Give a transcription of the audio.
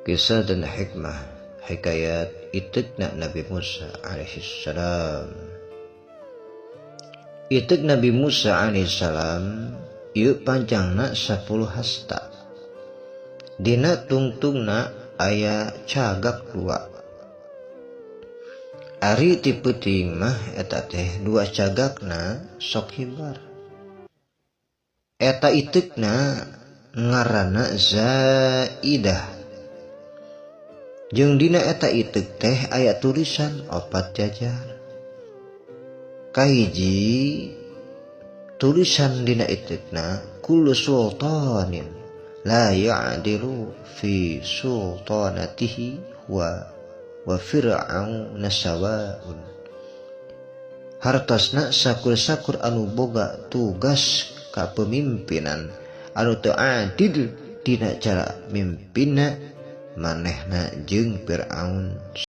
Kisah dan hikmah hikayat itikna Nabi Musa alaihissalam. Itik Nabi Musa alaihissalam ieu panjangna 10 hasta. Dina tungtungna aya cagak 2. Ari ti peuting mah eta teh 2 cagakna sok hibar. Eta itikna ngaranna Zaidah. Jeung dina eta itik teh aya tulisan 4 jajar. Kahiji tulisan dina itikna kullu sultanin la ya'dilu fi sultanatihi wa fir'auna sawa'un. Hartosna sakur-sakur anu boga tugas kapemimpinan anu teu adil dina cara mimpinna manehna jeung Fir'aun